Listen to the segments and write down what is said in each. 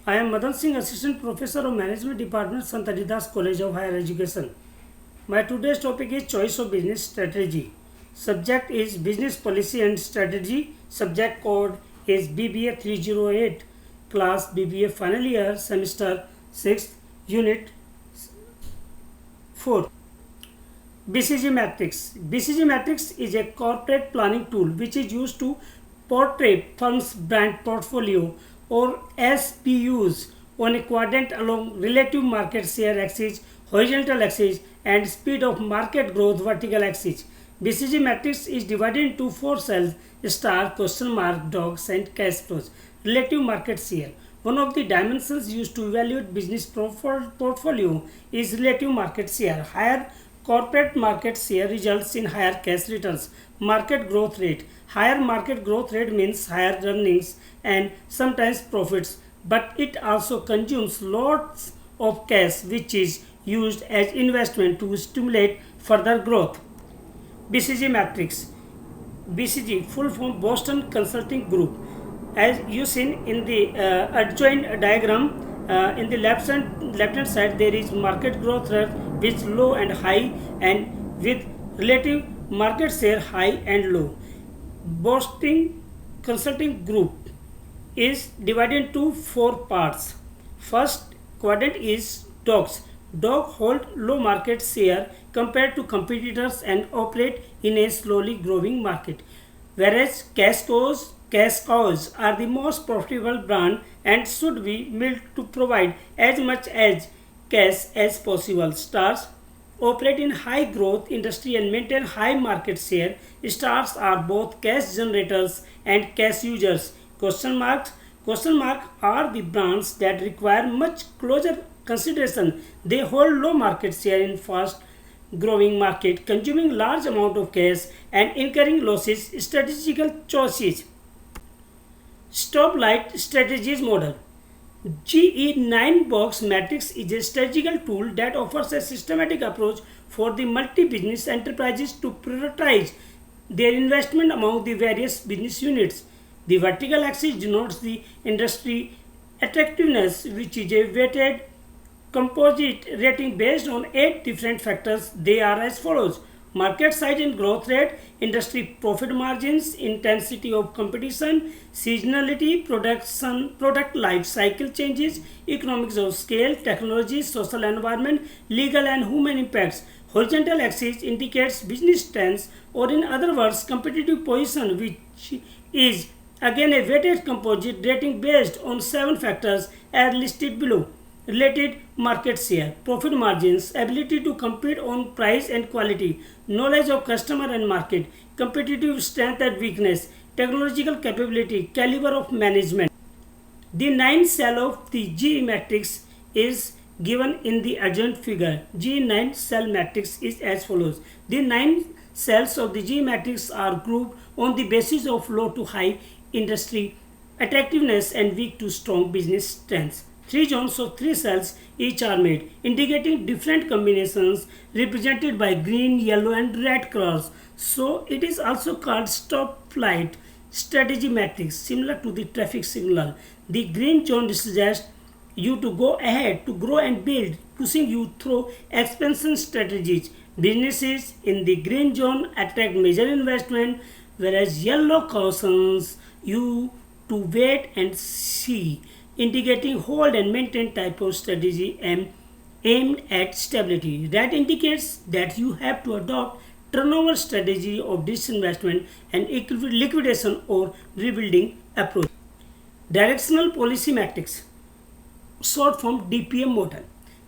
I am Madan Singh, Assistant Professor of Management Department, Sant Haridas College of Higher Education. My today's topic is Choice of Business Strategy. Subject is Business Policy and Strategy. Subject code is BBA 308. Class BBA Final Year, Semester 6, Unit 4. BCG Matrix. BCG Matrix is a corporate planning tool which is used to portray firm's brand portfolio or SBUs on a quadrant along relative market share axis, horizontal axis, and speed of market growth vertical axis. BCG matrix is divided into 4 cells: star, question mark, dogs, and cash flows. Relative market share. One of the dimensions used to evaluate business portfolio is relative market share. Higher corporate market share results in higher cash returns. Market growth rate. Higher market growth rate means higher earnings and sometimes profits, but it also consumes lots of cash which is used as investment to stimulate further growth. BCG matrix. BCG full form Boston Consulting Group. As you seen in the adjoint diagram, in the left hand side there is market growth rate with low and high, and with relative market share high and low. Boston Consulting Group is divided into 4 parts. First quadrant is dogs. Dog hold low market share compared to competitors and operate in a slowly growing market, whereas cash cows are the most profitable brand and should be milked to provide as much as cash as possible. Stars operate in high growth industry and maintain high market share. Stars are both cash generators and cash users. Question mark are the brands that require much closer consideration. They hold low market share in fast growing market, consuming large amount of cash and incurring losses. Strategical choices. Stoplight strategies model. GE9 box matrix is a strategical tool that offers a systematic approach for the multi-business enterprises to prioritize their investment among the various business units. The vertical axis denotes the industry attractiveness, which is a weighted composite rating based on 8 different factors. They are as follows: market size and growth rate, industry profit margins, intensity of competition, seasonality, product life cycle changes, economics of scale, technology, social environment, legal and human impacts. Horizontal axis indicates business strengths, or in other words, competitive position, which is again a weighted composite rating based on 7 factors as listed below. Related market share, profit margins, ability to compete on price and quality, knowledge of customer and market, competitive strength and weakness, technological capability, caliber of management. The 9th cell of the GE matrix is given in the adjoint figure. G9 cell matrix is as follows. The 9 cells of the GE matrix are grouped on the basis of low to high industry attractiveness and weak to strong business strengths. 3 zones of 3 cells each are made, indicating different combinations represented by green, yellow and red colors. So it is also called stoplight strategy matrix, similar to the traffic signal. The green zone suggests you to go ahead to grow and build, pushing you through expansion strategies. Businesses in the green zone attract major investment, whereas yellow cautions you to wait and see, indicating hold and maintain type of strategy aimed at stability. Red indicates that you have to adopt turnover strategy of disinvestment and liquidation or rebuilding approach. Directional policy matrix, short form DPM model.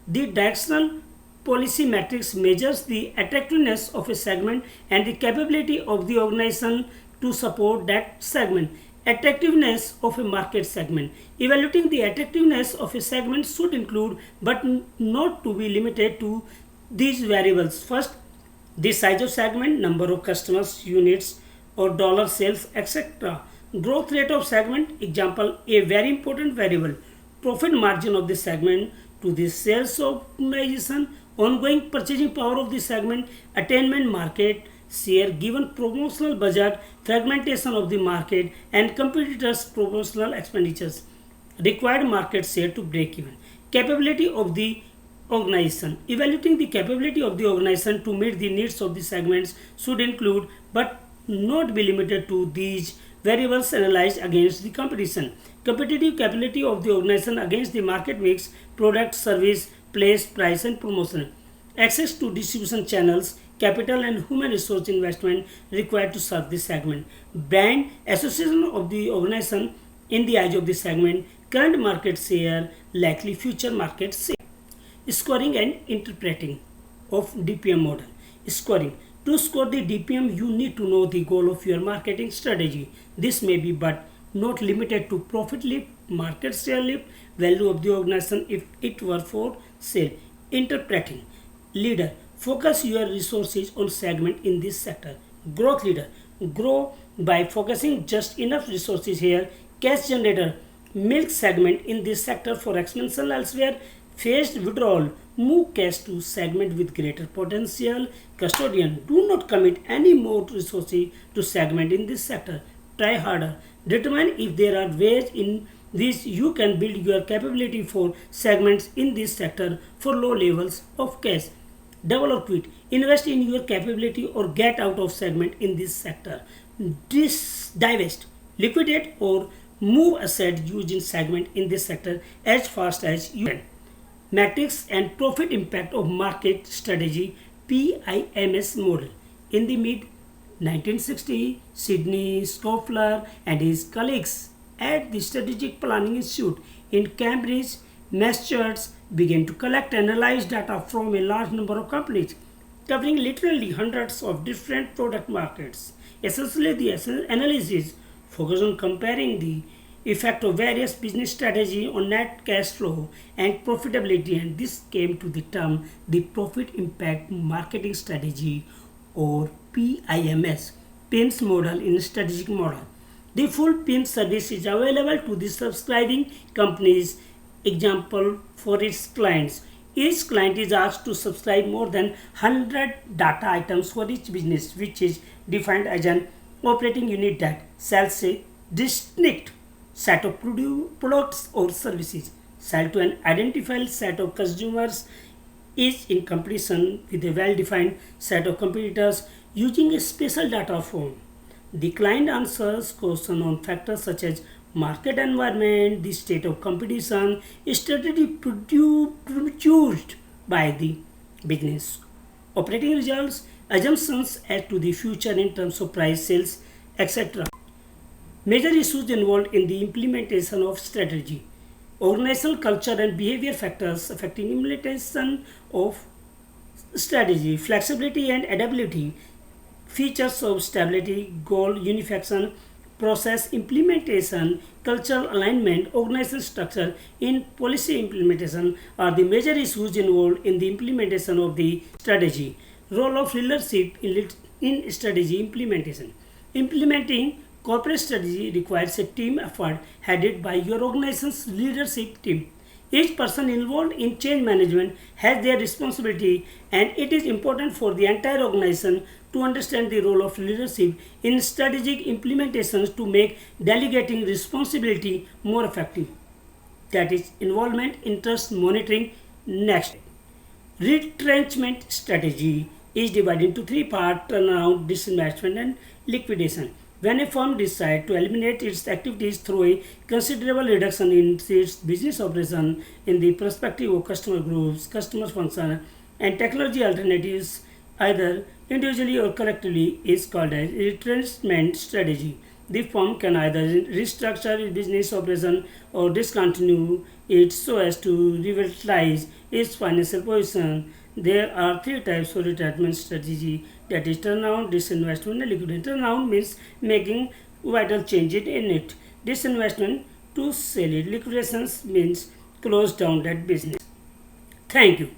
The directional policy matrix measures the attractiveness of a segment and the capability of the organization to support that segment. Attractiveness of a market segment. Evaluating the attractiveness of a segment should include, but not to be limited to, these variables. First, the size of segment, number of customers, units or dollar sales, etc. Growth rate of segment, example, a very important variable. Profit margin of the segment to the sales organization, ongoing purchasing power of the segment, attainment market share given promotional budget, fragmentation of the market and competitors' promotional expenditures. required market share to break even. Capability of the organization. Evaluating the capability of the organization to meet the needs of the segments should include but not be limited to these variables analyzed against the competition. Competitive capability of the organization against the market mix, product, service, place, price, and promotion. Access to distribution channels, capital, and human resource investment required to serve this segment. Brand association of the organization in the eyes of the segment, current market share, likely future market share. Scoring and interpreting of DPM model. Scoring. To score the DPM, you need to know the goal of your marketing strategy. This may be but not limited to profit lift, market share lift, value of the organization if it were for sale. Interpreting. Leader. Focus your resources on segment in this sector. Growth leader. Grow by focusing just enough resources here. Cash generator. Milk segment in this sector for expansion elsewhere. Phased withdrawal. Move cash to segment with greater potential. Custodian. Do not commit any more resources to segment in this sector. Try harder. Determine if there are ways in which you can build your capability for segments in this sector for low levels of cash. Double or quit. Invest in your capability or get out of segment in this sector. Divest, liquidate or move asset used in segment in this sector as fast as you can. Metrics and profit impact of market strategy PIMS model. In the mid 1960s, Sidney Scoffler and his colleagues at the Strategic Planning Institute in Cambridge, Massachusetts began to collect and analyze data from a large number of companies, covering literally hundreds of different product markets. Essentially, the analysis focused on comparing the effect of various business strategy on net cash flow and profitability, and this came to the term the profit impact marketing strategy or PIMS model in strategic model. The full PIMS service is available to the subscribing companies. Example for its clients. Each client is asked to subscribe more than 100 data items for each business, which is defined as an operating unit that sells a distinct set of products or services. Sell to an identified set of consumers, each in competition with a well-defined set of competitors using a special data form. The client answers questions on factors such as market environment, the state of competition, strategy produced by the business, operating results, assumptions as to the future in terms of price, sales, etc. Major issues involved in the implementation of strategy. Organizational culture and behavior factors affecting implementation of strategy, flexibility and adaptability, features of stability, goal unification, process implementation, cultural alignment, organizational structure, in policy implementation are the major issues involved in the implementation of the strategy. Role of leadership in strategy implementation. Implementing corporate strategy requires a team effort headed by your organization's leadership team. Each person involved in change management has their responsibility, and it is important for the entire organization to understand the role of leadership in strategic implementations to make delegating responsibility more effective. That is involvement, interest, monitoring. Next, retrenchment strategy is divided into three parts: turnaround, disinvestment, and liquidation. When a firm decides to eliminate its activities through a considerable reduction in its business operation in the perspective of customer groups, customer function, and technology alternatives, either individually or collectively, is called a retrenchment strategy. The firm can either restructure its business operation or discontinue it so as to revitalize its financial position. There are three types of retrenchment strategy, that is turnaround, disinvestment, and liquidation. Turnaround means making vital changes in it. Disinvestment, to sell it. Liquidation means close down that business. Thank you.